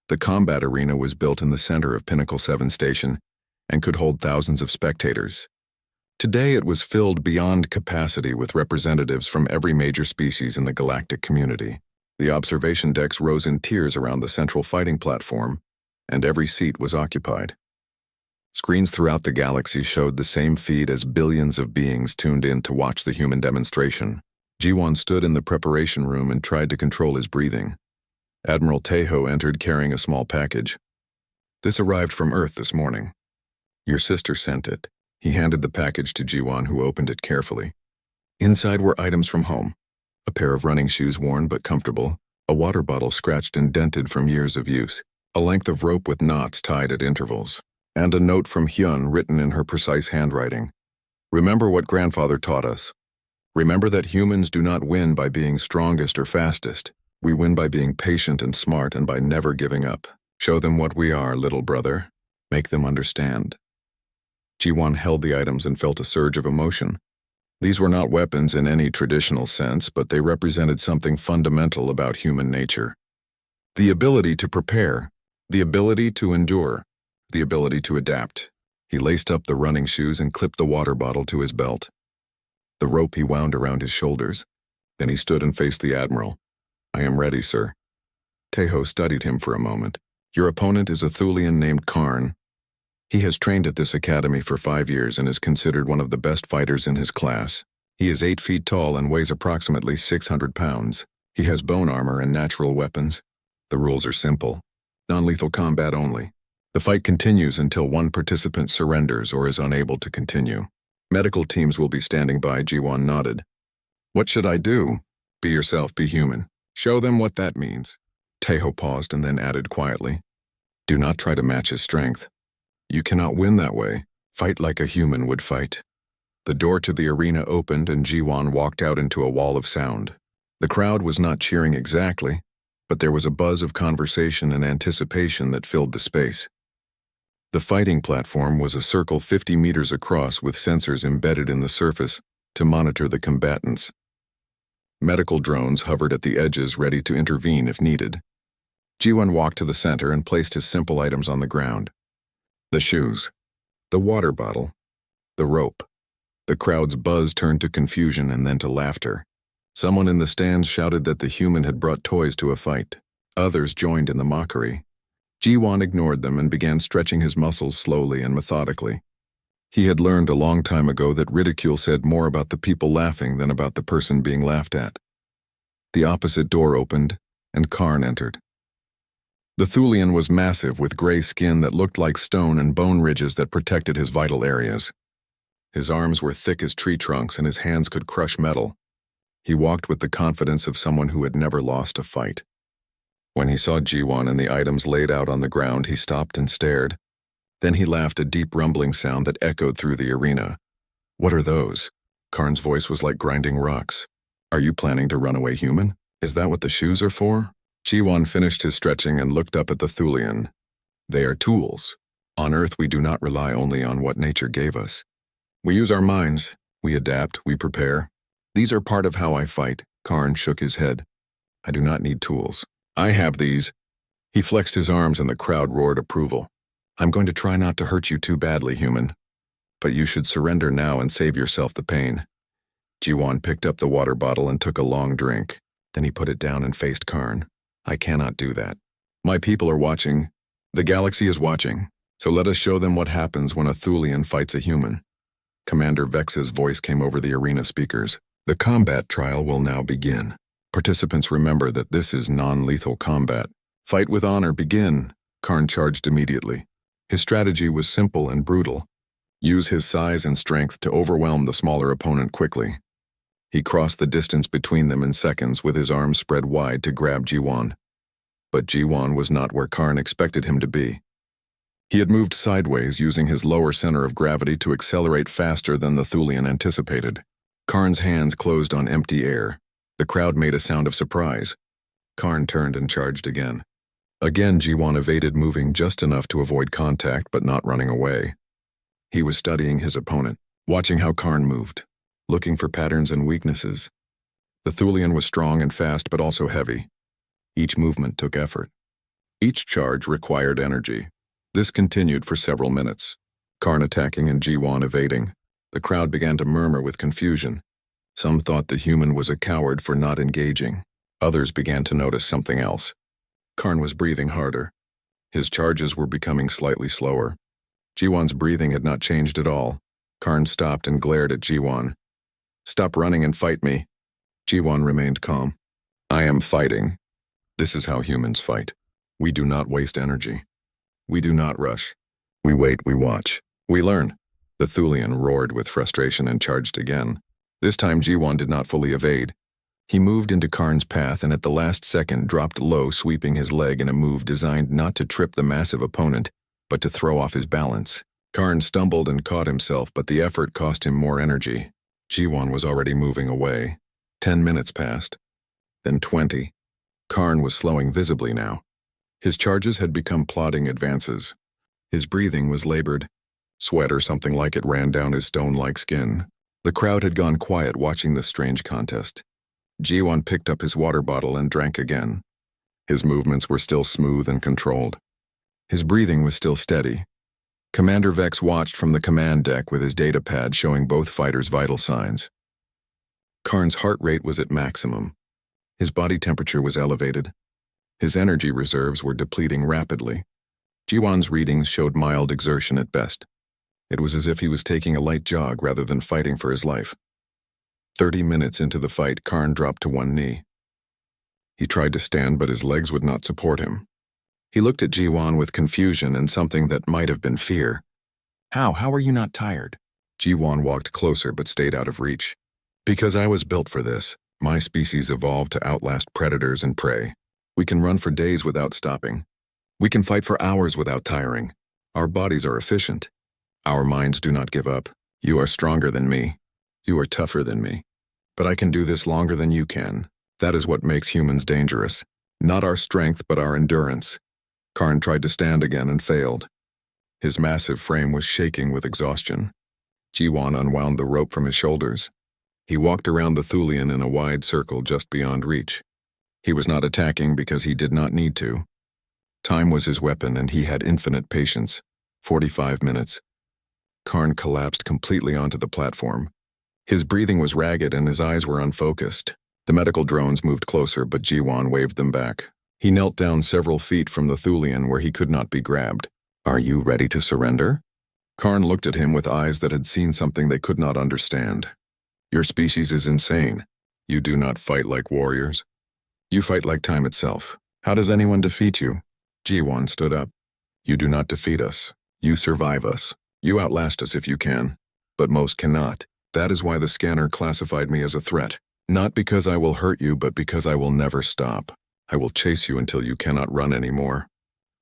The combat arena was built in the center of Pinnacle 7 Station and could hold thousands of spectators. Today it was filled beyond capacity with representatives from every major species in the galactic community. The observation decks rose in tiers around the central fighting platform, and every seat was occupied. Screens throughout the galaxy showed the same feed as billions of beings tuned in to watch the human demonstration. Jiwan stood in the preparation room and tried to control his breathing. Admiral Tejo entered carrying a small package. "This arrived from Earth this morning. Your sister sent it." He handed the package to Jiwan, who opened it carefully. Inside were items from home: a pair of running shoes worn but comfortable, a water bottle scratched and dented from years of use, a length of rope with knots tied at intervals, and a note from Hyun written in her precise handwriting. "Remember what grandfather taught us. Remember that humans do not win by being strongest or fastest. We win by being patient and smart and by never giving up. Show them what we are, little brother. Make them understand." Jiwan held the items and felt a surge of emotion. These were not weapons in any traditional sense, but they represented something fundamental about human nature. The ability to prepare, the ability to endure, the ability to adapt. He laced up the running shoes and clipped the water bottle to his belt. The rope he wound around his shoulders. Then he stood and faced the Admiral. "I am ready, sir." Tejo studied him for a moment. "Your opponent is a Thulian named Karn. He has trained at this academy for 5 years and is considered one of the best fighters in his class. He is 8 feet tall and weighs approximately 600 pounds. He has bone armor and natural weapons. The rules are simple: non-lethal combat only. The fight continues until one participant surrenders or is unable to continue. Medical teams will be standing by." Jiwan nodded. "What should I do?" "Be yourself, be human. Show them what that means." Tejo paused and then added quietly, "Do not try to match his strength. You cannot win that way. Fight like a human would fight." The door to the arena opened and Jiwan walked out into a wall of sound. The crowd was not cheering exactly, but there was a buzz of conversation and anticipation that filled the space. The fighting platform was a circle 50 meters across with sensors embedded in the surface to monitor the combatants. Medical drones hovered at the edges ready to intervene if needed. Jiwan walked to the center and placed his simple items on the ground. The shoes, the water bottle, the rope. The crowd's buzz turned to confusion and then to laughter. Someone in the stands shouted that the human had brought toys to a fight. Others joined in the mockery. Jiwan ignored them and began stretching his muscles slowly and methodically. He had learned a long time ago that ridicule said more about the people laughing than about the person being laughed at. The opposite door opened, and Karn entered. The Thulian was massive, with gray skin that looked like stone and bone ridges that protected his vital areas. His arms were thick as tree trunks and his hands could crush metal. He walked with the confidence of someone who had never lost a fight. When he saw Jiwan and the items laid out on the ground, he stopped and stared. Then he laughed, a deep rumbling sound that echoed through the arena. "What are those?" Karn's voice was like grinding rocks. "Are you planning to run away, human? Is that what the shoes are for?" Jiwan finished his stretching and looked up at the Thulian. "They are tools. On Earth we do not rely only on what nature gave us. We use our minds. We adapt, we prepare. These are part of how I fight." Karn shook his head. "I do not need tools. I have these." He flexed his arms and the crowd roared approval. "I'm going to try not to hurt you too badly, human. But you should surrender now and save yourself the pain." Jiwan picked up the water bottle and took a long drink. Then he put it down and faced Karn. "I cannot do that. My people are watching. The galaxy is watching. So let us show them what happens when a Thulian fights a human." Commander Vex's voice came over the arena speakers. "The combat trial will now begin. Participants, remember that this is non-lethal combat. Fight with honor, begin." Karn charged immediately. His strategy was simple and brutal. Use his size and strength to overwhelm the smaller opponent quickly. He crossed the distance between them in seconds with his arms spread wide to grab Jiwan. But Jiwan was not where Karn expected him to be. He had moved sideways, using his lower center of gravity to accelerate faster than the Thulian anticipated. Karn's hands closed on empty air. The crowd made a sound of surprise. Karn turned and charged again. Again, Jiwan evaded, moving just enough to avoid contact but not running away. He was studying his opponent, watching how Karn moved, looking for patterns and weaknesses. The Thulian was strong and fast but also heavy. Each movement took effort. Each charge required energy. This continued for several minutes. Karn attacking and Jiwan evading. The crowd began to murmur with confusion. Some thought the human was a coward for not engaging. Others began to notice something else. Karn was breathing harder. His charges were becoming slightly slower. Jiwan's breathing had not changed at all. Karn stopped and glared at Jiwan. "Stop running and fight me." Jiwan remained calm. "I am fighting. This is how humans fight. We do not waste energy. We do not rush. We wait, we watch. We learn." The Thulian roared with frustration and charged again. This time Jiwan did not fully evade. He moved into Karn's path and at the last second dropped low, sweeping his leg in a move designed not to trip the massive opponent, but to throw off his balance. Karn stumbled and caught himself, but the effort cost him more energy. Jiwan was already moving away. 10 minutes passed. Then 20. Karn was slowing visibly now. His charges had become plodding advances. His breathing was labored. Sweat or something like it ran down his stone-like skin. The crowd had gone quiet watching this strange contest. Jiwan picked up his water bottle and drank again. His movements were still smooth and controlled. His breathing was still steady. Commander Vex watched from the command deck with his data pad showing both fighters' vital signs. Karn's heart rate was at maximum. His body temperature was elevated. His energy reserves were depleting rapidly. Jiwan's readings showed mild exertion at best. It was as if he was taking a light jog rather than fighting for his life. 30 minutes into the fight, Karn dropped to one knee. He tried to stand, but his legs would not support him. He looked at Jiwan with confusion and something that might have been fear. How are you not tired?" Jiwan walked closer but stayed out of reach. "Because I was built for this. My species evolved to outlast predators and prey. We can run for days without stopping. We can fight for hours without tiring. Our bodies are efficient. Our minds do not give up. You are stronger than me. You are tougher than me. But I can do this longer than you can. That is what makes humans dangerous. Not our strength, but our endurance." Karn tried to stand again and failed. His massive frame was shaking with exhaustion. Jiwan unwound the rope from his shoulders. He walked around the Thulian in a wide circle just beyond reach. He was not attacking because he did not need to. Time was his weapon and he had infinite patience. 45 minutes. Karn collapsed completely onto the platform. His breathing was ragged and his eyes were unfocused. The medical drones moved closer, but Jiwan waved them back. He knelt down several feet from the Thulian where he could not be grabbed. "Are you ready to surrender?" Karn looked at him with eyes that had seen something they could not understand. "Your species is insane. You do not fight like warriors. You fight like time itself. How does anyone defeat you?" Jiwan stood up. "You do not defeat us. You survive us. You outlast us if you can. But most cannot. That is why the scanner classified me as a threat. Not because I will hurt you, but because I will never stop. I will chase you until you cannot run anymore.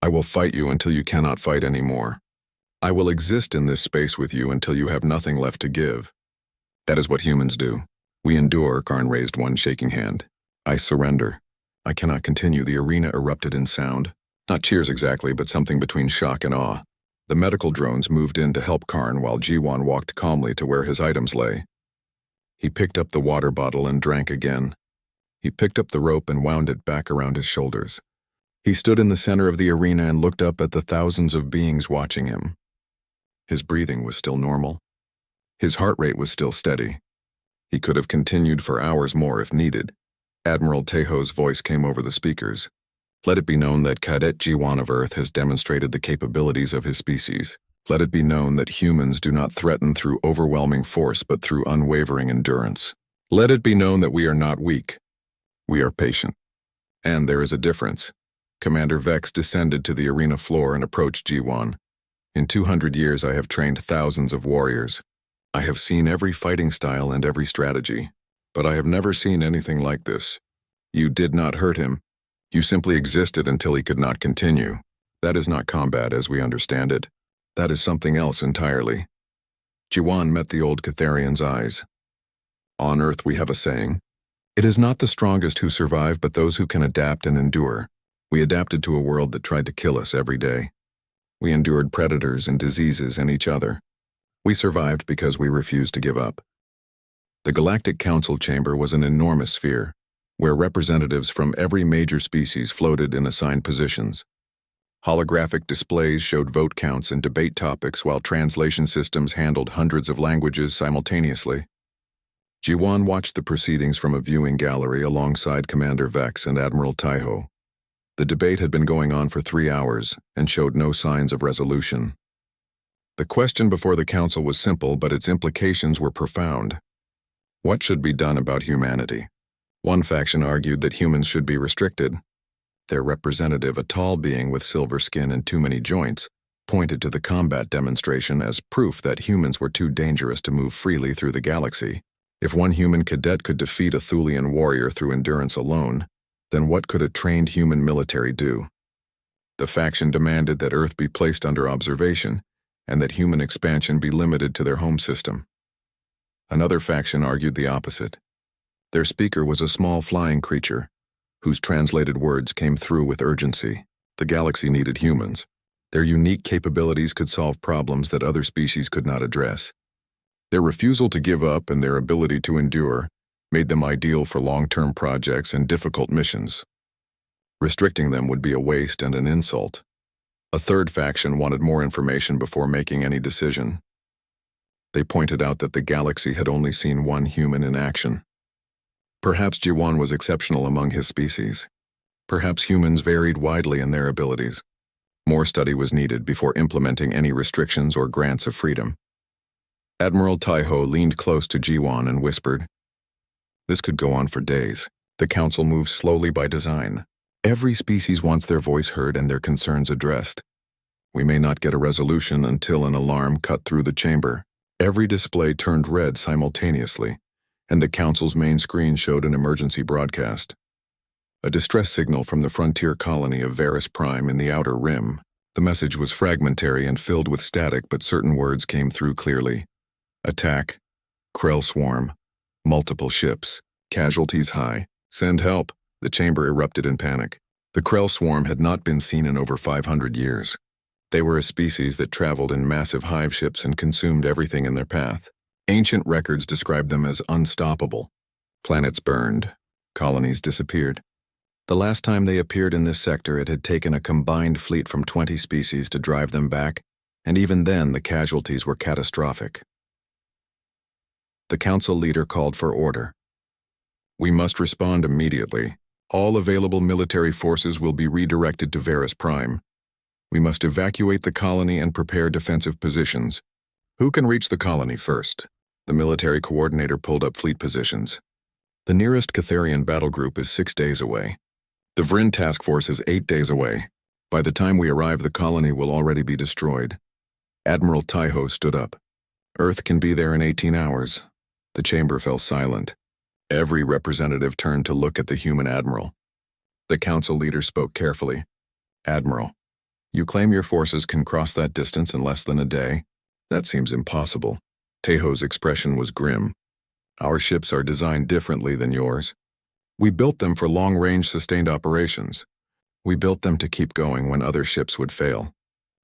I will fight you until you cannot fight anymore. I will exist in this space with you until you have nothing left to give. That is what humans do. We endure." Karn raised one shaking hand. "I surrender. I cannot continue." The arena erupted in sound. Not cheers exactly, but something between shock and awe. The medical drones moved in to help Karn while Jiwan walked calmly to where his items lay. He picked up the water bottle and drank again. He picked up the rope and wound it back around his shoulders. He stood in the center of the arena and looked up at the thousands of beings watching him. His breathing was still normal. His heart rate was still steady. He could have continued for hours more if needed. Admiral Tejo's voice came over the speakers. "Let it be known that Cadet Jiwan of Earth has demonstrated the capabilities of his species. Let it be known that humans do not threaten through overwhelming force but through unwavering endurance. Let it be known that we are not weak. We are patient. And there is a difference." Commander Vex descended to the arena floor and approached Jiwan. "In 200 years I have trained thousands of warriors. I have seen every fighting style and every strategy. But I have never seen anything like this. You did not hurt him. You simply existed until he could not continue. That is not combat as we understand it. That is something else entirely." Jiwan met the old Catharian's eyes. "On Earth we have a saying. It is not the strongest who survive, but those who can adapt and endure. We adapted to a world that tried to kill us every day. We endured predators and diseases and each other. We survived because we refused to give up." The Galactic Council chamber was an enormous sphere, where representatives from every major species floated in assigned positions. Holographic displays showed vote counts and debate topics while translation systems handled hundreds of languages simultaneously. Jiwan watched the proceedings from a viewing gallery alongside Commander Vex and Admiral Taiho. The debate had been going on for 3 hours and showed no signs of resolution. The question before the council was simple, but its implications were profound. What should be done about humanity? One faction argued that humans should be restricted. Their representative, a tall being with silver skin and too many joints, pointed to the combat demonstration as proof that humans were too dangerous to move freely through the galaxy. If one human cadet could defeat a Thulian warrior through endurance alone, then what could a trained human military do? The faction demanded that Earth be placed under observation and that human expansion be limited to their home system. Another faction argued the opposite. Their speaker was a small flying creature, whose translated words came through with urgency. The galaxy needed humans. Their unique capabilities could solve problems that other species could not address. Their refusal to give up and their ability to endure made them ideal for long-term projects and difficult missions. Restricting them would be a waste and an insult. A third faction wanted more information before making any decision. They pointed out that the galaxy had only seen one human in action. Perhaps Jiwan was exceptional among his species. Perhaps humans varied widely in their abilities. More study was needed before implementing any restrictions or grants of freedom. Admiral Taiho leaned close to Jiwan and whispered, "This could go on for days. The council moves slowly by design. Every species wants their voice heard and their concerns addressed. We may not get a resolution until an alarm cut through the chamber." Every display turned red simultaneously, and the council's main screen showed an emergency broadcast. A distress signal from the frontier colony of Varus Prime in the Outer Rim. The message was fragmentary and filled with static, but certain words came through clearly. Attack. Krell swarm. Multiple ships. Casualties high. Send help. The chamber erupted in panic. The Krell swarm had not been seen in over 500 years. They were a species that traveled in massive hive ships and consumed everything in their path. Ancient records described them as unstoppable. Planets burned. Colonies disappeared. The last time they appeared in this sector, it had taken a combined fleet from 20 species to drive them back, and even then the casualties were catastrophic. The council leader called for order. "We must respond immediately. All available military forces will be redirected to Varus Prime. We must evacuate the colony and prepare defensive positions. Who can reach the colony first?" The military coordinator pulled up fleet positions. The nearest Catharian battle group is 6 days away. The Vryn task force is 8 days away. By the time we arrive, the colony will already be destroyed. Admiral Taiho stood up. "Earth can be there in 18 hours. The chamber fell silent. Every representative turned to look at the human admiral. The council leader spoke carefully. "Admiral, you claim your forces can cross that distance in less than a day? That seems impossible." Taiho's expression was grim. "Our ships are designed differently than yours. We built them for long-range sustained operations. We built them to keep going when other ships would fail.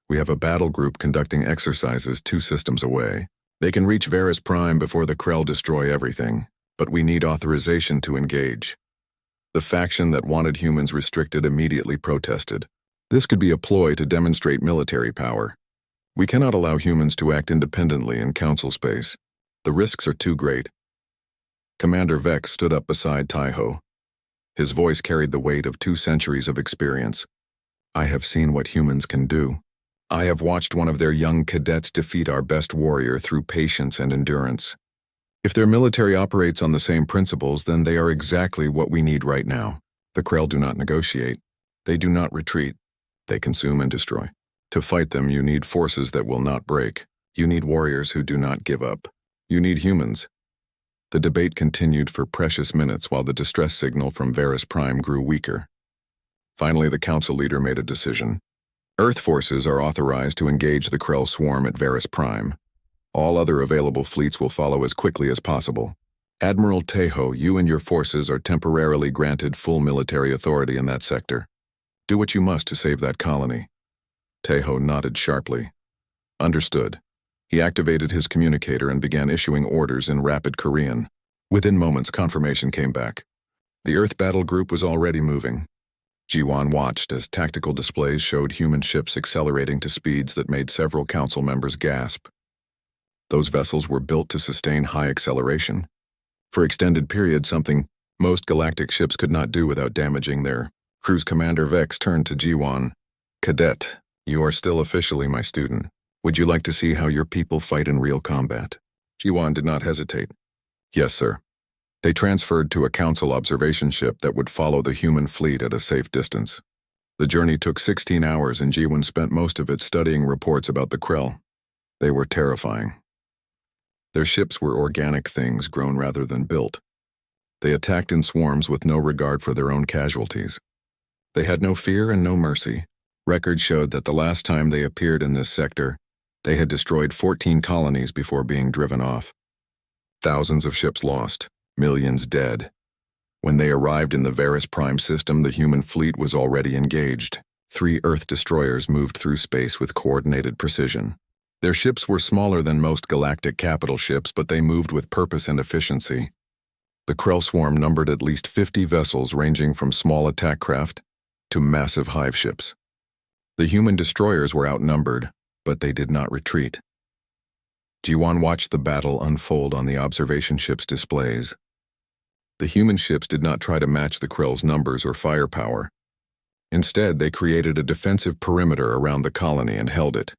We have a battle group conducting exercises 2 systems away. They can reach Varus Prime before the Krell destroy everything, but we need authorization to engage." The faction that wanted humans restricted immediately protested. This could be a ploy to demonstrate military power. "We cannot allow humans to act independently in council space. The risks are too great." Commander Vex stood up beside Taiho. His voice carried the weight of 2 centuries of experience. "I have seen what humans can do. I have watched one of their young cadets defeat our best warrior through patience and endurance. If their military operates on the same principles, then they are exactly what we need right now. The Krell do not negotiate. They do not retreat. They consume and destroy. To fight them, you need forces that will not break. You need warriors who do not give up. You need humans." The debate continued for precious minutes while the distress signal from Varus Prime grew weaker. Finally, the council leader made a decision. Earth forces are authorized to engage the Krell swarm at Varus Prime. All other available fleets will follow as quickly as possible. Admiral Taiho, you and your forces are temporarily granted full military authority in that sector. Do what you must to save that colony." Taiho nodded sharply. "Understood." He activated his communicator and began issuing orders in rapid Korean. Within moments, confirmation came back. The Earth battle group was already moving. Jiwan watched as tactical displays showed human ships accelerating to speeds that made several council members gasp. Those vessels were built to sustain high acceleration for extended periods, something most galactic ships could not do without damaging their crews. Commander Vex turned to Jiwan. "Cadet, you are still officially my student. Would you like to see how your people fight in real combat?" Jiwan did not hesitate. "Yes, sir." They transferred to a council observation ship that would follow the human fleet at a safe distance. The journey took 16 hours and Jiwan spent most of it studying reports about the Krell. They were terrifying. Their ships were organic things grown rather than built. They attacked in swarms with no regard for their own casualties. They had no fear and no mercy. Records showed that the last time they appeared in this sector, they had destroyed 14 colonies before being driven off. Thousands of ships lost, millions dead. When they arrived in the Varus Prime system, the human fleet was already engaged. 3 Earth destroyers moved through space with coordinated precision. Their ships were smaller than most galactic capital ships, but they moved with purpose and efficiency. The Krell swarm numbered at least 50 vessels ranging from small attack craft to massive hive ships. The human destroyers were outnumbered, but they did not retreat. Jiwan watched the battle unfold on the observation ship's displays. The human ships did not try to match the Krell's numbers or firepower. Instead, they created a defensive perimeter around the colony and held it.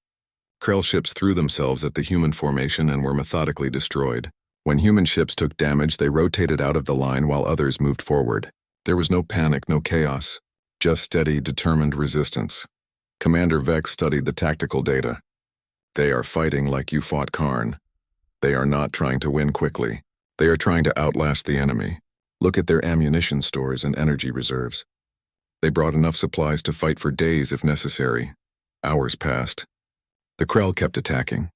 Krell ships threw themselves at the human formation and were methodically destroyed. When human ships took damage, they rotated out of the line while others moved forward. There was no panic, no chaos, just steady, determined resistance. Commander Vex studied the tactical data. They are fighting like you fought Karn. They are not trying to win quickly. They are trying to outlast the enemy. Look at their ammunition stores and energy reserves. They brought enough supplies to fight for days if necessary. Hours passed. The Krell kept attacking.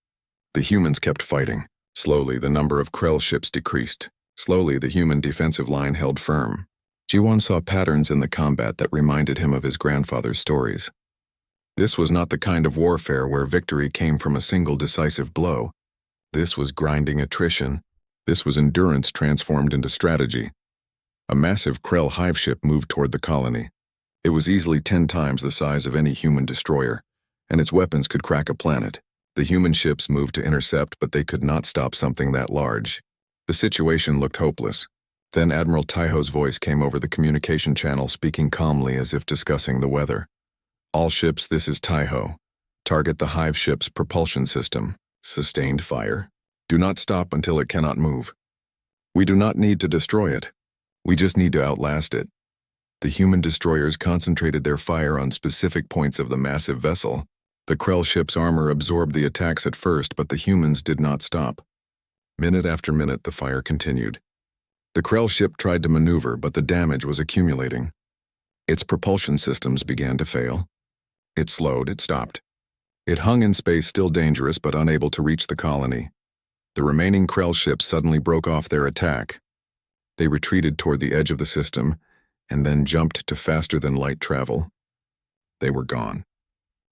The humans kept fighting. Slowly, the number of Krell ships decreased. Slowly, the human defensive line held firm. Jiwan saw patterns in the combat that reminded him of his grandfather's stories. This was not the kind of warfare where victory came from a single decisive blow. This was grinding attrition. This was endurance transformed into strategy. A massive Krell hive ship moved toward the colony. It was easily 10 times the size of any human destroyer, and its weapons could crack a planet. The human ships moved to intercept, but they could not stop something that large. The situation looked hopeless. Then Admiral Taiho's voice came over the communication channel, speaking calmly as if discussing the weather. "All ships, this is Taiho. Target the hive ship's propulsion system. Sustained fire. Do not stop until it cannot move. We do not need to destroy it. We just need to outlast it." The human destroyers concentrated their fire on specific points of the massive vessel. The Krell ship's armor absorbed the attacks at first, but the humans did not stop. Minute after minute, the fire continued. The Krell ship tried to maneuver, but the damage was accumulating. Its propulsion systems began to fail. It slowed, it stopped. It hung in space, still dangerous, but unable to reach the colony. The remaining Krell ships suddenly broke off their attack. They retreated toward the edge of the system, and then jumped to faster-than-light travel. They were gone.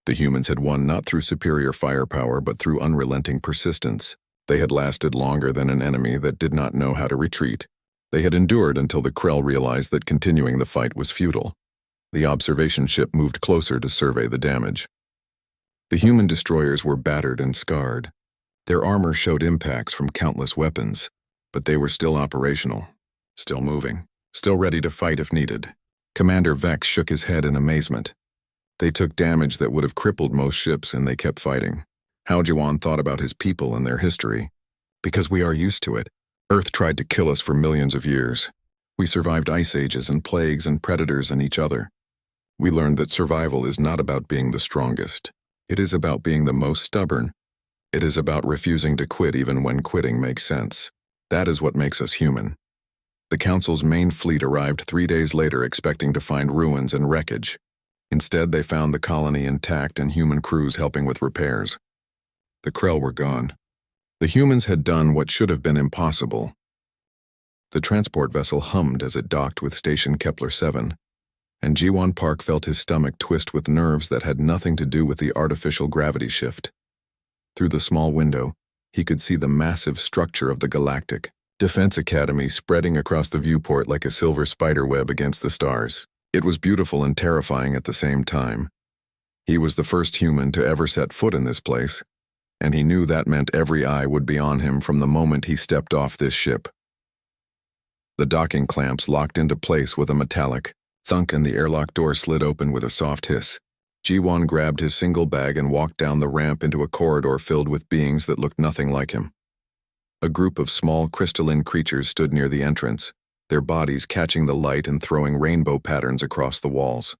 The humans had won not through superior firepower, but through unrelenting persistence. They had lasted longer than an enemy that did not know how to retreat. They had endured until the Krell realized that continuing the fight was futile. The observation ship moved closer to survey the damage. The human destroyers were battered and scarred. Their armor showed impacts from countless weapons, but they were still operational, still moving, still ready to fight if needed. Commander Vex shook his head in amazement. They took damage that would have crippled most ships, and they kept fighting. How Jiwan thought about his people and their history. Because we are used to it. Earth tried to kill us for millions of years. We survived ice ages and plagues and predators and each other. We learned that survival is not about being the strongest. It is about being the most stubborn. It is about refusing to quit even when quitting makes sense. That is what makes us human. The Council's main fleet arrived 3 days later, expecting to find ruins and wreckage. Instead, they found the colony intact and human crews helping with repairs. The Krell were gone. The humans had done what should have been impossible. The transport vessel hummed as it docked with Station Kepler 7, and Jiwan Park felt his stomach twist with nerves that had nothing to do with the artificial gravity shift. Through the small window, he could see the massive structure of the Galactic Defense Academy spreading across the viewport like a silver spider web against the stars. It was beautiful and terrifying at the same time. He was the first human to ever set foot in this place, and he knew that meant every eye would be on him from the moment he stepped off this ship. The docking clamps locked into place with a metallic thunk, and the airlock door slid open with a soft hiss. Ji-won grabbed his single bag and walked down the ramp into a corridor filled with beings that looked nothing like him. A group of small crystalline creatures stood near the entrance, their bodies catching the light and throwing rainbow patterns across the walls.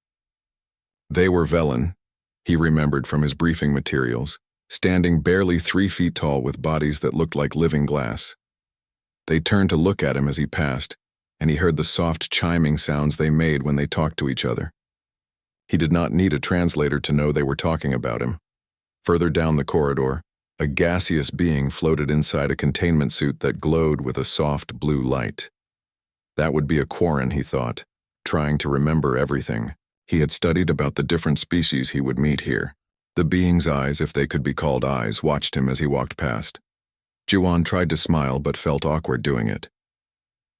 They were Velen, he remembered from his briefing materials, standing barely 3 feet tall with bodies that looked like living glass. They turned to look at him as he passed, and he heard the soft chiming sounds they made when they talked to each other. He did not need a translator to know they were talking about him. Further down the corridor, a gaseous being floated inside a containment suit that glowed with a soft blue light. That would be a Quarren, he thought, trying to remember everything. He had studied about the different species he would meet here. The being's eyes, if they could be called eyes, watched him as he walked past. Ji-won tried to smile but felt awkward doing it.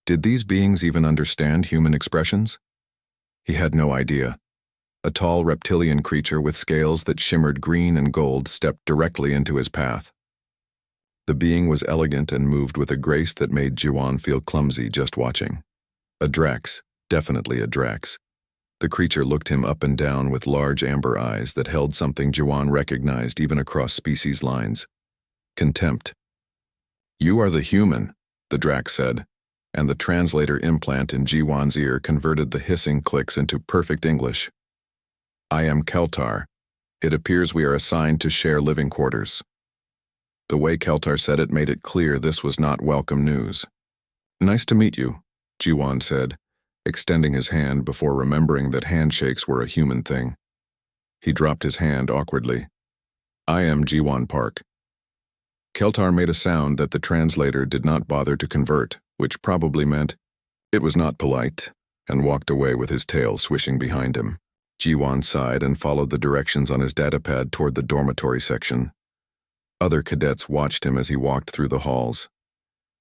Did these beings even understand human expressions? He had no idea. A tall reptilian creature with scales that shimmered green and gold stepped directly into his path. The being was elegant and moved with a grace that made Ji-won feel clumsy just watching. A Drax, definitely a Drax. The creature looked him up and down with large amber eyes that held something Ji-won recognized even across species lines. Contempt. "You are the human," the Drax said, and the translator implant in Ji-won's ear converted the hissing clicks into perfect English. "I am Keltar. It appears we are assigned to share living quarters." The way Keltar said it made it clear this was not welcome news. "Nice to meet you," Ji-won said, extending his hand before remembering that handshakes were a human thing. He dropped his hand awkwardly. "I am Ji-won Park." Keltar made a sound that the translator did not bother to convert, which probably meant it was not polite, and walked away with his tail swishing behind him. Ji-won sighed and followed the directions on his datapad toward the dormitory section. Other cadets watched him as he walked through the halls.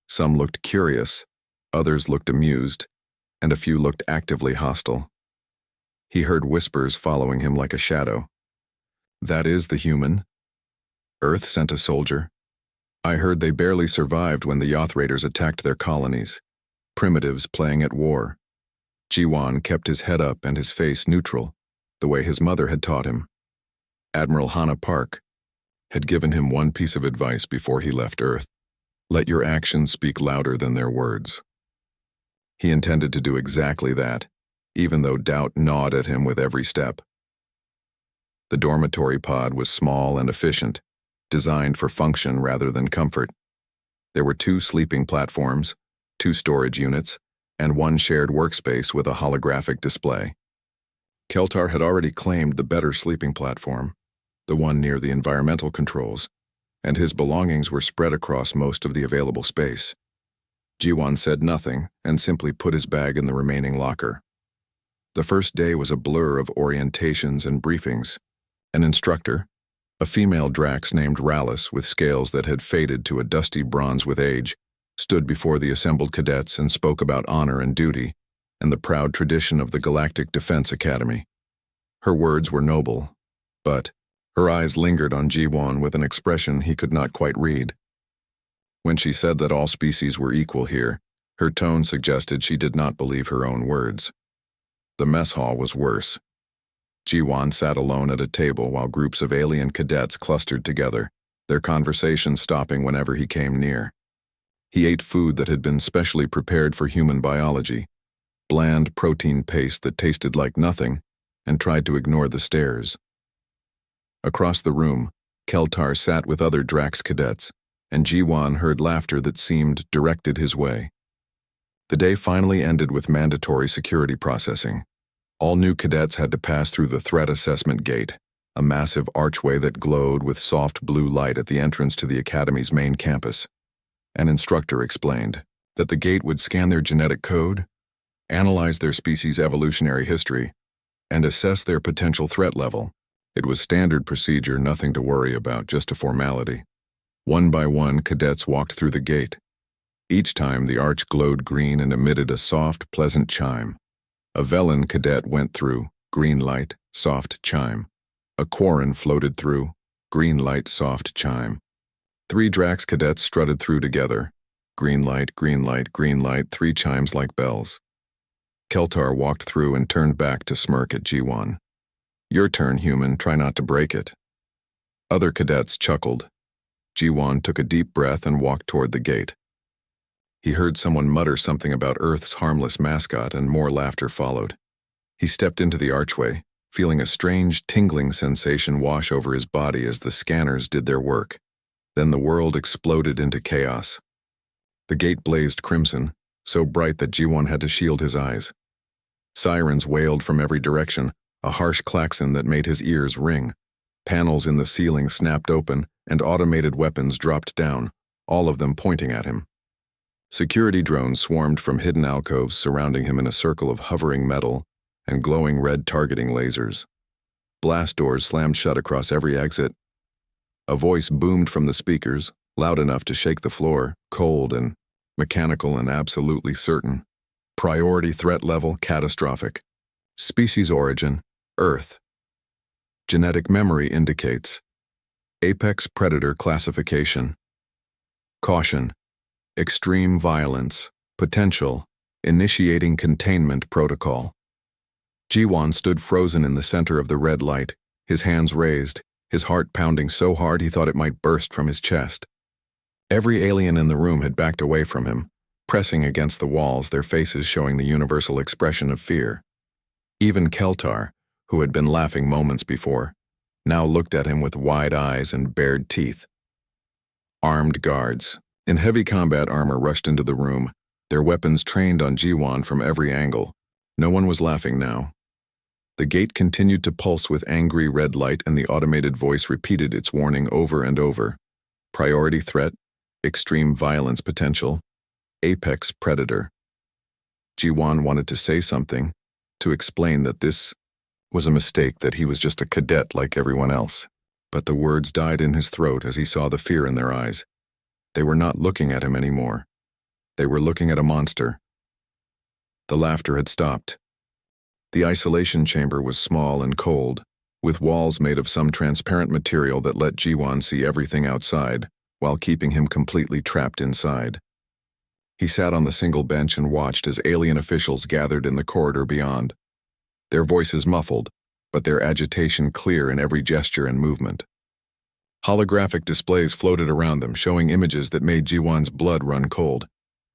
Some looked curious, others looked amused, and a few looked actively hostile. He heard whispers following him like a shadow. "That is the human. Earth sent a soldier. I heard they barely survived when the Yoth Raiders attacked their colonies. Primitives playing at war." Ji-won kept his head up and his face neutral, the way his mother had taught him. Admiral Hannah Park had given him one piece of advice before he left Earth: let your actions speak louder than their words. He intended to do exactly that, even though doubt gnawed at him with every step. The dormitory pod was small and efficient, designed for function rather than comfort. There were 2 sleeping platforms, 2 storage units, and 1 shared workspace with a holographic display. Keltar had already claimed the better sleeping platform, the one near the environmental controls, and his belongings were spread across most of the available space. Ji-won said nothing and simply put his bag in the remaining locker. The first day was a blur of orientations and briefings. An instructor, a female Drax named Rallis with scales that had faded to a dusty bronze with age, stood before the assembled cadets and spoke about honor and duty and the proud tradition of the Galactic Defense Academy. Her words were noble, but her eyes lingered on Ji-won with an expression he could not quite read. When she said that all species were equal here, her tone suggested she did not believe her own words. The mess hall was worse. Ji-won sat alone at a table while groups of alien cadets clustered together, their conversation stopping whenever he came near. He ate food that had been specially prepared for human biology, bland protein paste that tasted like nothing, and tried to ignore the stares. Across the room, Keltar sat with other Drax cadets, and Ji-won heard laughter that seemed directed his way. The day finally ended with mandatory security processing. All new cadets had to pass through the threat assessment gate, a massive archway that glowed with soft blue light at the entrance to the academy's main campus. An instructor explained that the gate would scan their genetic code, analyze their species' evolutionary history, and assess their potential threat level. It was standard procedure, nothing to worry about, just a formality. One by one, cadets walked through the gate. Each time, the arch glowed green and emitted a soft, pleasant chime. A Velen cadet went through, green light, soft chime. A Quarren floated through, green light, soft chime. 3 Drax cadets strutted through together, green light, green light, green light, 3 chimes like bells. Keltar walked through and turned back to smirk at G1. Your turn, human, try not to break it. Other cadets chuckled. G1 took a deep breath and walked toward the gate. He heard someone mutter something about Earth's harmless mascot, and more laughter followed. He stepped into the archway, feeling a strange, tingling sensation wash over his body as the scanners did their work. Then the world exploded into chaos. The gate blazed crimson, so bright that G1 had to shield his eyes. Sirens wailed from every direction, a harsh klaxon that made his ears ring. Panels in the ceiling snapped open, and automated weapons dropped down, all of them pointing at him. Security drones swarmed from hidden alcoves surrounding him in a circle of hovering metal and glowing red targeting lasers. Blast doors slammed shut across every exit. A voice boomed from the speakers, loud enough to shake the floor, cold and mechanical and absolutely certain. Priority threat level catastrophic. Species origin, Earth. Genetic memory indicates. Apex predator classification. Caution. Extreme violence. Potential. Initiating containment protocol. G1 stood frozen in the center of the red light, his hands raised, his heart pounding so hard he thought it might burst from his chest. Every alien in the room had backed away from him, pressing against the walls, their faces showing the universal expression of fear. Even Keltar, who had been laughing moments before, now looked at him with wide eyes and bared teeth. Armed guards, in heavy combat armor, rushed into the room, their weapons trained on G1 from every angle. No one was laughing now. The gate continued to pulse with angry red light, and the automated voice repeated its warning over and over. Priority threat, extreme violence potential, apex predator. G1 wanted to say something, to explain that this was a mistake, that he was just a cadet like everyone else. But the words died in his throat as he saw the fear in their eyes. They were not looking at him anymore. They were looking at a monster. The laughter had stopped. The isolation chamber was small and cold, with walls made of some transparent material that let G1 see everything outside, while keeping him completely trapped inside. He sat on the single bench and watched as alien officials gathered in the corridor beyond. Their voices muffled, but their agitation clear in every gesture and movement. Holographic displays floated around them, showing images that made G1's blood run cold.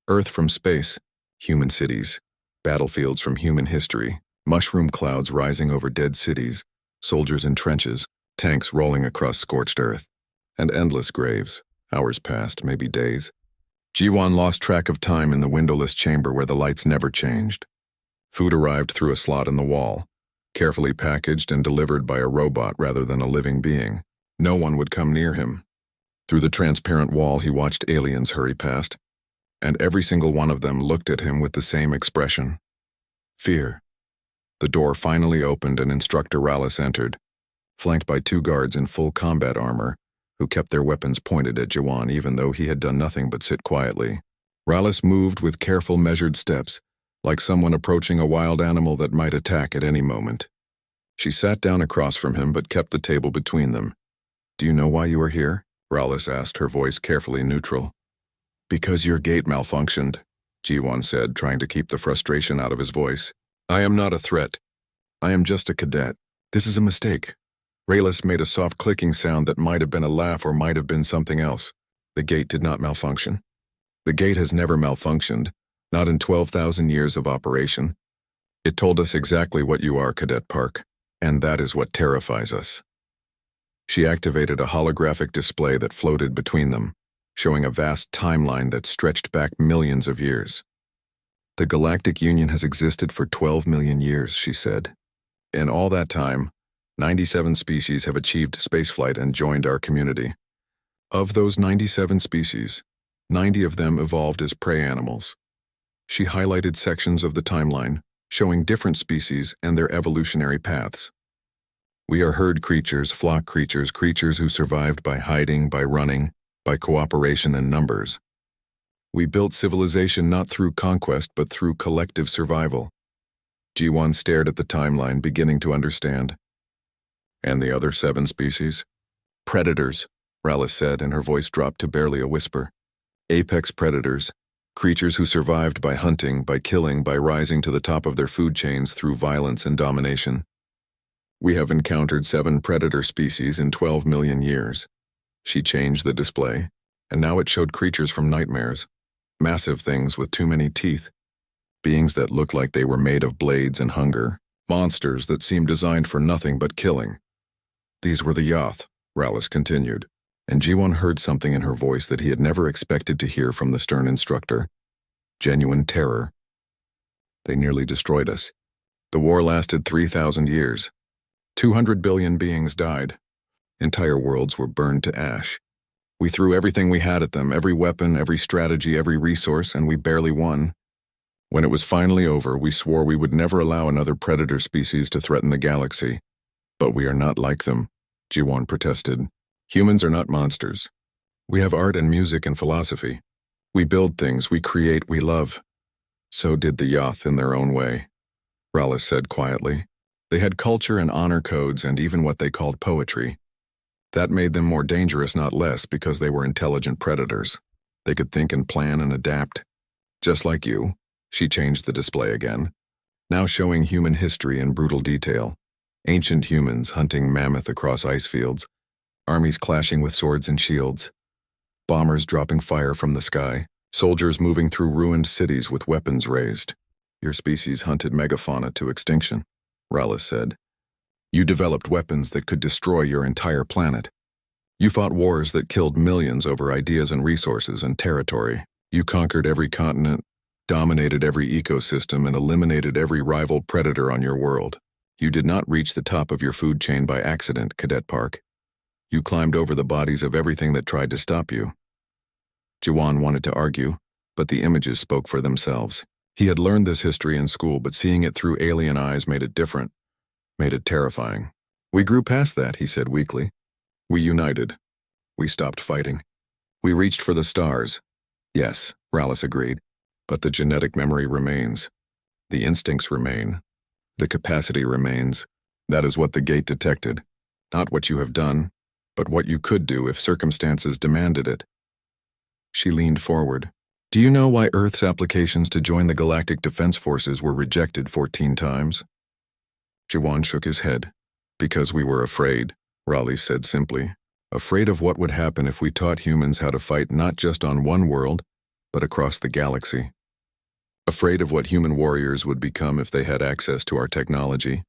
Earth from space, human cities, battlefields from human history, mushroom clouds rising over dead cities, soldiers in trenches, tanks rolling across scorched earth, and endless graves. Hours passed, maybe days. G1 lost track of time in the windowless chamber where the lights never changed. Food arrived through a slot in the wall, carefully packaged and delivered by a robot rather than a living being. No one would come near him. Through the transparent wall, he watched aliens hurry past, and every single one of them looked at him with the same expression. Fear. The door finally opened and Instructor Rallis entered, flanked by 2 guards in full combat armor, who kept their weapons pointed at G1 even though he had done nothing but sit quietly. Rallis moved with careful, measured steps, like someone approaching a wild animal that might attack at any moment. She sat down across from him but kept the table between them. "Do you know why you are here?" Rallis asked, her voice carefully neutral. "Because your gate malfunctioned," G1 said, trying to keep the frustration out of his voice. "I am not a threat. I am just a cadet. This is a mistake." Rallis made a soft clicking sound that might have been a laugh or might have been something else. "The gate did not malfunction. The gate has never malfunctioned, not in 12,000 years of operation. It told us exactly what you are, Cadet Park, and that is what terrifies us." She activated a holographic display that floated between them, showing a vast timeline that stretched back millions of years. "The Galactic Union has existed for 12 million years," she said. "In all that time, 97 species have achieved spaceflight and joined our community. Of those 97 species, 90 of them evolved as prey animals." She highlighted sections of the timeline, showing different species and their evolutionary paths. "We are herd creatures, flock creatures, creatures who survived by hiding, by running, by cooperation and numbers. We built civilization not through conquest but through collective survival. G1 stared at the timeline, beginning to understand. And the other 7 species? Predators, Rallis said, and her voice dropped to barely a whisper. Apex predators, creatures who survived by hunting, by killing, by rising to the top of their food chains through violence and domination. We have encountered 7 predator species in 12 million years. She changed the display, and now it showed creatures from nightmares. Massive things with too many teeth. Beings that looked like they were made of blades and hunger. Monsters that seemed designed for nothing but killing. These were the Yoth, Rallis continued, and G1 heard something in her voice that he had never expected to hear from the stern instructor. Genuine terror. They nearly destroyed us. The war lasted 3,000 years. 200 billion beings died. Entire worlds were burned to ash. We threw everything we had at them, every weapon, every strategy, every resource, and we barely won. When it was finally over, we swore we would never allow another predator species to threaten the galaxy. But we are not like them, Ji-won protested. Humans are not monsters. We have art and music and philosophy. We build things, we create, we love. So did the Yoth in their own way, Rallis said quietly. They had culture and honor codes and even what they called poetry. That made them more dangerous, not less, because they were intelligent predators. They could think and plan and adapt. Just like you. She changed the display again, now showing human history in brutal detail. Ancient humans hunting mammoth across ice fields, armies clashing with swords and shields, bombers dropping fire from the sky, soldiers moving through ruined cities with weapons raised. Your species hunted megafauna to extinction, Rallis said. You developed weapons that could destroy your entire planet. You fought wars that killed millions over ideas and resources and territory. You conquered every continent, dominated every ecosystem, and eliminated every rival predator on your world. You did not reach the top of your food chain by accident, Cadet Park. You climbed over the bodies of everything that tried to stop you. Ji-won wanted to argue, but the images spoke for themselves. He had learned this history in school, but seeing it through alien eyes made it different, made it terrifying. We grew past that, he said weakly. We united. We stopped fighting. We reached for the stars. Yes, Rallis agreed. But the genetic memory remains. The instincts remain. The capacity remains. That is what the gate detected. Not what you have done, but what you could do if circumstances demanded it. She leaned forward. Do you know why Earth's applications to join the Galactic Defense Forces were rejected 14 times? Ji-won shook his head. Because we were afraid, Raleigh said simply. Afraid of what would happen if we taught humans how to fight not just on one world, but across the galaxy. Afraid of what human warriors would become if they had access to our technology,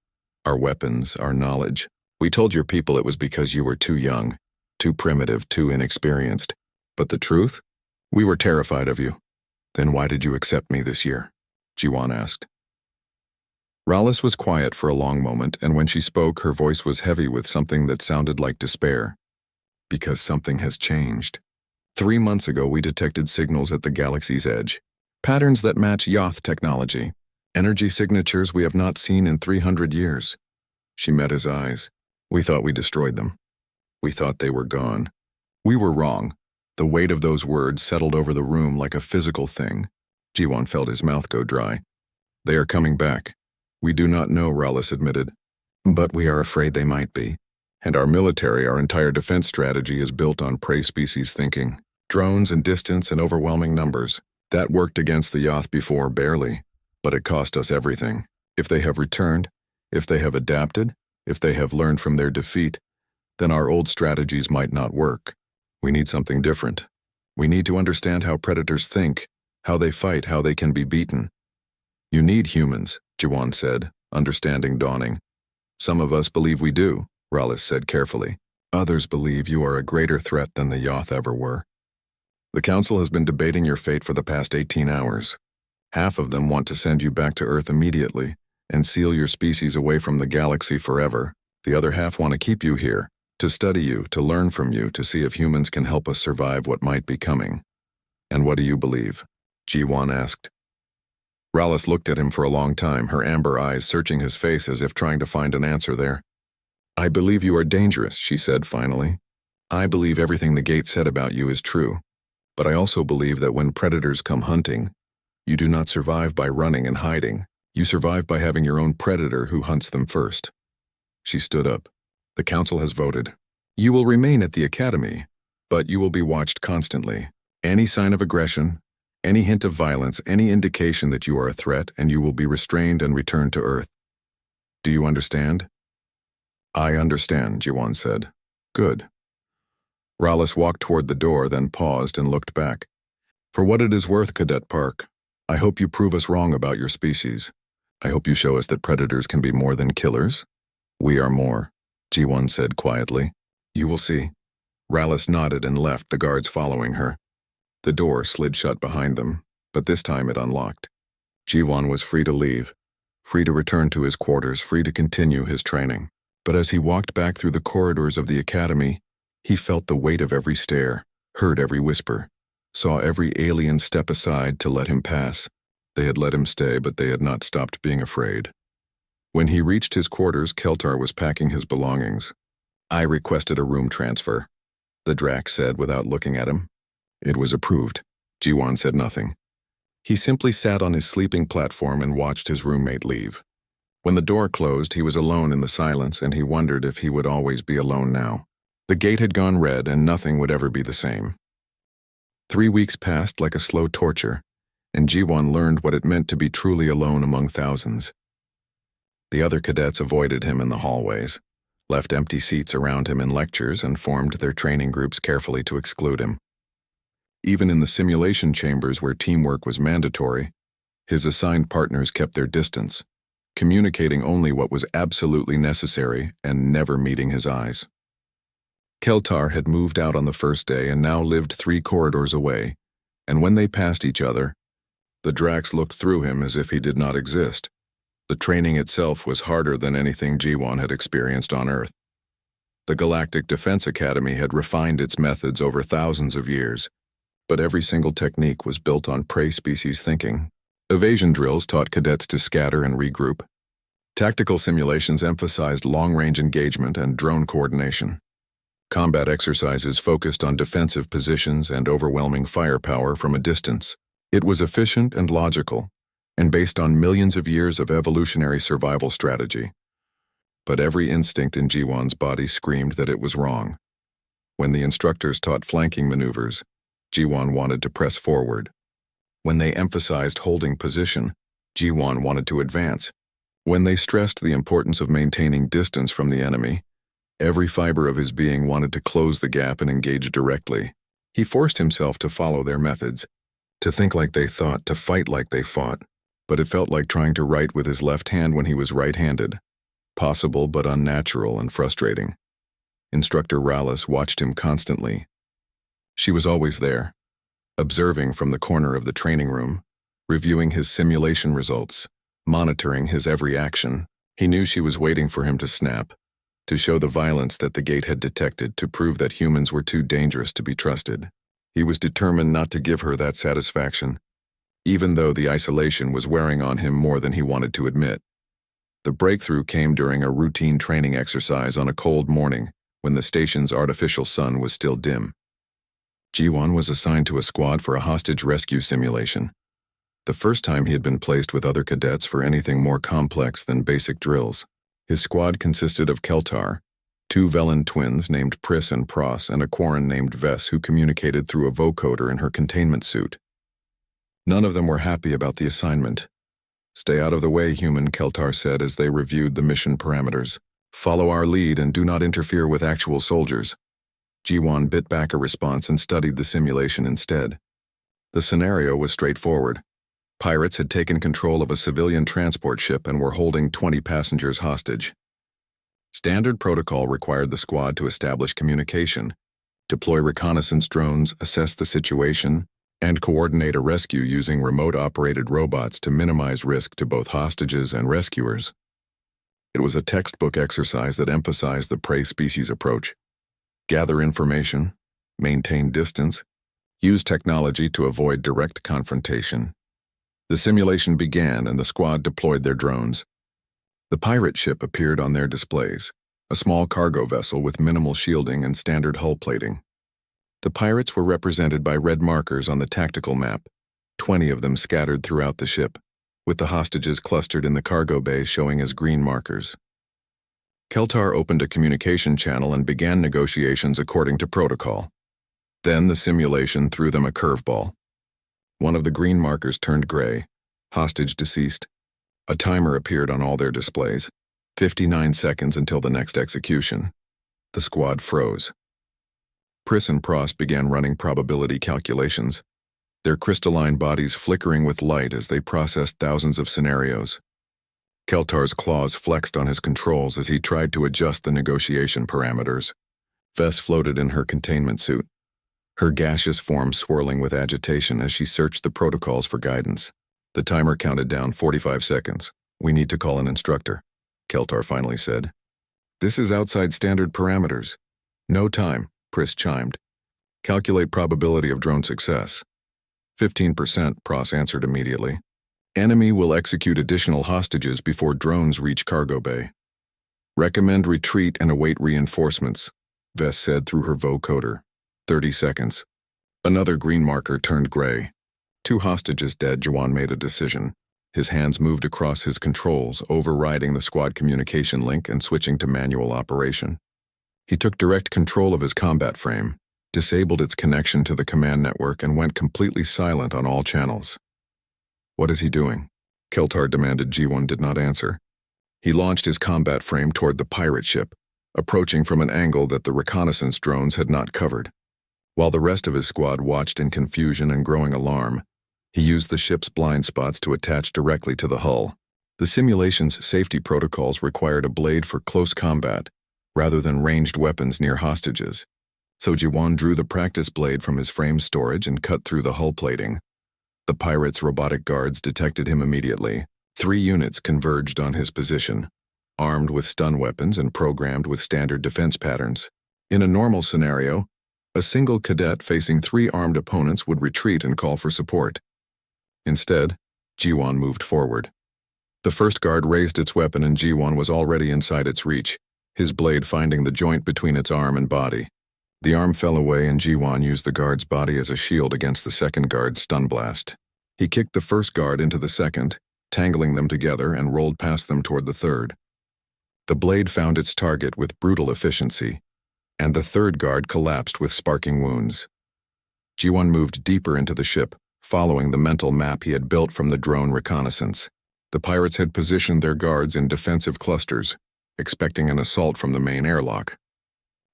our weapons, our knowledge. We told your people it was because you were too young, too primitive, too inexperienced. But the truth? We were terrified of you. Then why did you accept me this year? Ji-won asked. Rallis was quiet for a long moment, and when she spoke, her voice was heavy with something that sounded like despair. Because something has changed. 3 months ago, we detected signals at the galaxy's edge. Patterns that match Yoth technology. Energy signatures we have not seen in 300 years. She met his eyes. We thought we destroyed them. We thought they were gone. We were wrong. The weight of those words settled over the room like a physical thing. Ji-won felt his mouth go dry. They are coming back. We do not know, Rallis admitted. But we are afraid they might be. And our military, our entire defense strategy is built on prey species thinking. Drones and distance and overwhelming numbers. That worked against the Yoth before, barely. But it cost us everything. If they have returned, if they have adapted, if they have learned from their defeat, then our old strategies might not work. We need something different. We need to understand how predators think, how they fight, how they can be beaten. You need humans, Ji-won said, understanding dawning. Some of us believe we do, Rallis said carefully. Others believe you are a greater threat than the Yoth ever were. The Council has been debating your fate for the past 18 hours. Half of them want to send you back to Earth immediately and seal your species away from the galaxy forever. The other half want to keep you here, to study you, to learn from you, to see if humans can help us survive what might be coming. And what do you believe? Ji-won asked. Rallis looked at him for a long time, her amber eyes searching his face as if trying to find an answer there. I believe you are dangerous, she said finally. I believe everything the gate said about you is true. But I also believe that when predators come hunting, you do not survive by running and hiding. You survive by having your own predator who hunts them first. She stood up. The council has voted. You will remain at the academy, but you will be watched constantly. Any sign of aggression, any hint of violence, any indication that you are a threat, and you will be restrained and returned to Earth. Do you understand? I understand, Jiwan said. Good. Rallis walked toward the door, then paused and looked back. For what it is worth, Cadet Park, I hope you prove us wrong about your species. I hope you show us that predators can be more than killers. We are more, Jiwan said quietly. You will see. Rallis nodded and left, the guards following her. The door slid shut behind them, but this time it unlocked. Jiwan was free to leave, free to return to his quarters, free to continue his training. But as he walked back through the corridors of the academy, he felt the weight of every stare, heard every whisper, saw every alien step aside to let him pass. They had let him stay, but they had not stopped being afraid. When he reached his quarters, Keltar was packing his belongings. I requested a room transfer, the Drac said without looking at him. It was approved. Jiwan said nothing. He simply sat on his sleeping platform and watched his roommate leave. When the door closed, he was alone in the silence, and he wondered if he would always be alone now. The gate had gone red, and nothing would ever be the same. 3 weeks passed like a slow torture, and Jiwan learned what it meant to be truly alone among thousands. The other cadets avoided him in the hallways, left empty seats around him in lectures, and formed their training groups carefully to exclude him. Even in the simulation chambers where teamwork was mandatory, his assigned partners kept their distance, communicating only what was absolutely necessary and never meeting his eyes. Keltar had moved out on the first day and now lived 3 corridors away, and when they passed each other, the Dracs looked through him as if he did not exist. The training itself was harder than anything Jiwan had experienced on Earth. The Galactic Defense Academy had refined its methods over thousands of years, but every single technique was built on prey species thinking. Evasion drills taught cadets to scatter and regroup. Tactical simulations emphasized long-range engagement and drone coordination. Combat exercises focused on defensive positions and overwhelming firepower from a distance. It was efficient and logical, and based on millions of years of evolutionary survival strategy. But every instinct in Jiwan's body screamed that it was wrong. When the instructors taught flanking maneuvers, Jiwan wanted to press forward. When they emphasized holding position, Jiwan wanted to advance. When they stressed the importance of maintaining distance from the enemy, every fiber of his being wanted to close the gap and engage directly. He forced himself to follow their methods, to think like they thought, to fight like they fought, but it felt like trying to write with his left hand when he was right-handed. Possible but unnatural and frustrating. Instructor Rallis watched him constantly. She was always there, observing from the corner of the training room, reviewing his simulation results, monitoring his every action. He knew she was waiting for him to snap, to show the violence that the gate had detected, to prove that humans were too dangerous to be trusted. He was determined not to give her that satisfaction, even though the isolation was wearing on him more than he wanted to admit. The breakthrough came during a routine training exercise on a cold morning when the station's artificial sun was still dim. Jiwan was assigned to a squad for a hostage rescue simulation. The first time he had been placed with other cadets for anything more complex than basic drills. His squad consisted of Keltar, 2 Velen twins named Pris and Pros, and a Quarren named Vess who communicated through a vocoder in her containment suit. None of them were happy about the assignment. "Stay out of the way, human," Keltar said as they reviewed the mission parameters. "Follow our lead and do not interfere with actual soldiers." Jiwan bit back a response and studied the simulation instead. The scenario was straightforward. Pirates had taken control of a civilian transport ship and were holding 20 passengers hostage. Standard protocol required the squad to establish communication, deploy reconnaissance drones, assess the situation, and coordinate a rescue using remote-operated robots to minimize risk to both hostages and rescuers. It was a textbook exercise that emphasized the prey species approach. Gather information, maintain distance, use technology to avoid direct confrontation. The simulation began and the squad deployed their drones. The pirate ship appeared on their displays, a small cargo vessel with minimal shielding and standard hull plating. The pirates were represented by red markers on the tactical map, 20 of them scattered throughout the ship. with the hostages clustered in the cargo bay showing as green markers. Keltar opened a communication channel and began negotiations according to protocol. Then the simulation threw them a curveball. One of the green markers turned gray. Hostage deceased. A timer appeared on all their displays. 59 seconds until the next execution. The squad froze. Pris and Prost began running probability calculations, their crystalline bodies flickering with light as they processed thousands of scenarios. Keltar's claws flexed on his controls as he tried to adjust the negotiation parameters. Vess floated in her containment suit, her gaseous form swirling with agitation as she searched the protocols for guidance. The timer counted down 45 seconds. "We need to call an instructor," Keltar finally said. "This is outside standard parameters." "No time," Pris chimed. "Calculate probability of drone success." 15%, Pross answered immediately. "Enemy will execute additional hostages before drones reach cargo bay." "Recommend retreat and await reinforcements," Vess said through her vocoder. 30 seconds. Another green marker turned gray. 2 hostages dead, Jawan made a decision. His hands moved across his controls, overriding the squad communication link and switching to manual operation. He took direct control of his combat frame, disabled its connection to the command network, and went completely silent on all channels. "What is he doing?" Keltar demanded. G1 did not answer. He launched his combat frame toward the pirate ship, approaching from an angle that the reconnaissance drones had not covered. While the rest of his squad watched in confusion and growing alarm, he used the ship's blind spots to attach directly to the hull. The simulation's safety protocols required a blade for close combat, rather than ranged weapons near hostages. So Jiwan drew the practice blade from his frame storage and cut through the hull plating. The pirate's robotic guards detected him immediately. 3 units converged on his position, armed with stun weapons and programmed with standard defense patterns. In a normal scenario, a single cadet facing 3 armed opponents would retreat and call for support. Instead, G1 moved forward. The first guard raised its weapon and G1 was already inside its reach, his blade finding the joint between its arm and body. The arm fell away and G1 used the guard's body as a shield against the second guard's stun blast. He kicked the first guard into the second, tangling them together, and rolled past them toward the third. The blade found its target with brutal efficiency, and the third guard collapsed with sparking wounds. G1 moved deeper into the ship, following the mental map he had built from the drone reconnaissance. The pirates had positioned their guards in defensive clusters, expecting an assault from the main airlock.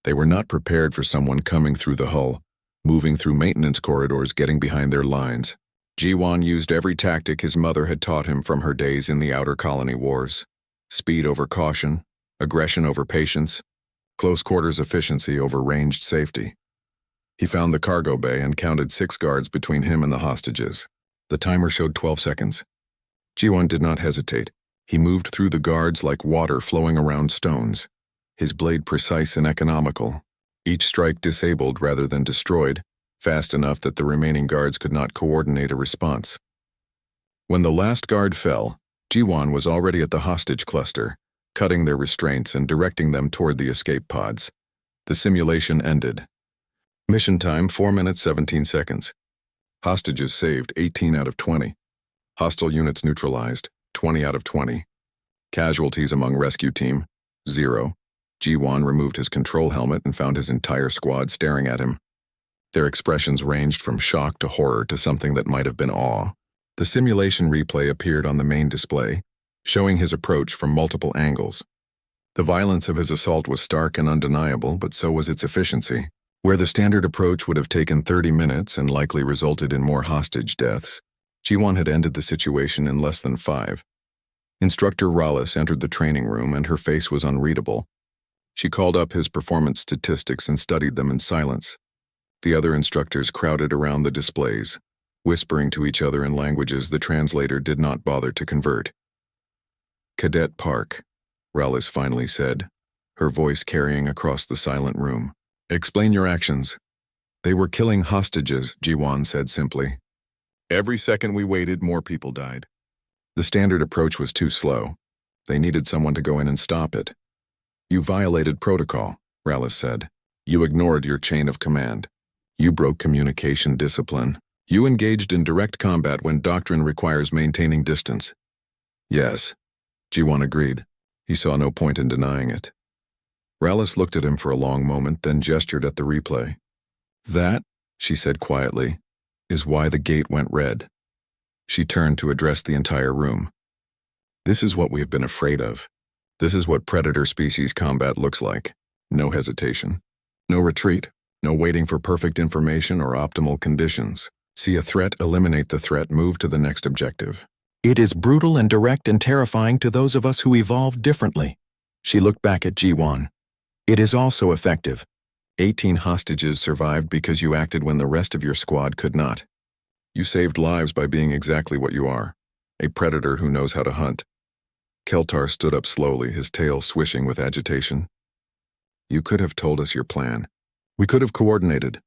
They were not prepared for someone coming through the hull, moving through maintenance corridors, getting behind their lines. G1 used every tactic his mother had taught him from her days in the Outer Colony Wars. Speed over caution, aggression over patience, close quarters efficiency over ranged safety. He found the cargo bay and counted 6 guards between him and the hostages. The timer showed 12 seconds. G1 did not hesitate. He moved through the guards like water flowing around stones, his blade precise and economical, each strike disabled rather than destroyed, fast enough that the remaining guards could not coordinate a response. When the last guard fell, G1 was already at the hostage cluster, cutting their restraints and directing them toward the escape pods. The simulation ended. Mission time 4 minutes 17 seconds. Hostages saved 18 out of 20. Hostile units neutralized 20 out of 20. Casualties among rescue team 0. G1 removed his control helmet and found his entire squad staring at him. Their expressions ranged from shock to horror to something that might have been awe. The simulation replay appeared on the main display, showing his approach from multiple angles. The violence of his assault was stark and undeniable, but so was its efficiency. Where the standard approach would have taken 30 minutes and likely resulted in more hostage deaths, G1 had ended the situation in less than 5. Instructor Rollis entered the training room and her face was unreadable. She called up his performance statistics and studied them in silence. The other instructors crowded around the displays, whispering to each other in languages the translator did not bother to convert. "Cadet Park," Rollis finally said, her voice carrying across the silent room. "Explain your actions." "They were killing hostages," G1 said simply. "Every second we waited, more people died. The standard approach was too slow. They needed someone to go in and stop it." "You violated protocol," Rollis said. "You ignored your chain of command. You broke communication discipline. You engaged in direct combat when doctrine requires maintaining distance. Yes, Jiwan agreed. He saw no point in denying it. Rallis looked at him for a long moment, then gestured at the replay. That, she said quietly, is why the gate went red. She turned to address the entire room. This is what we have been afraid of. This is what predator species combat looks like. No hesitation. No retreat. No waiting for perfect information or optimal conditions. See a threat, eliminate the threat, move to the next objective. It is brutal and direct and terrifying to those of us who evolved differently. She looked back at Jiwan. It is also effective. 18 hostages survived because you acted when the rest of your squad could not. You saved lives by being exactly what you are, a predator who knows how to hunt. Keltar stood up slowly, his tail swishing with agitation. You could have told us your plan. We could have coordinated.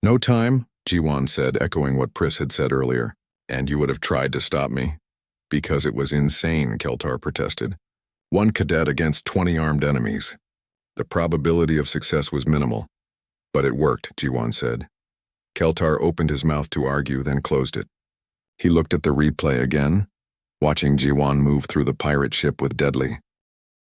No time, Jiwan said, echoing what Pris had said earlier. And you would have tried to stop me. Because it was insane, Keltar protested. 1 cadet against 20 armed enemies. The probability of success was minimal. But it worked, Jiwan said. Keltar opened his mouth to argue, then closed it. He looked at the replay again, watching Jiwan move through the pirate ship with deadly,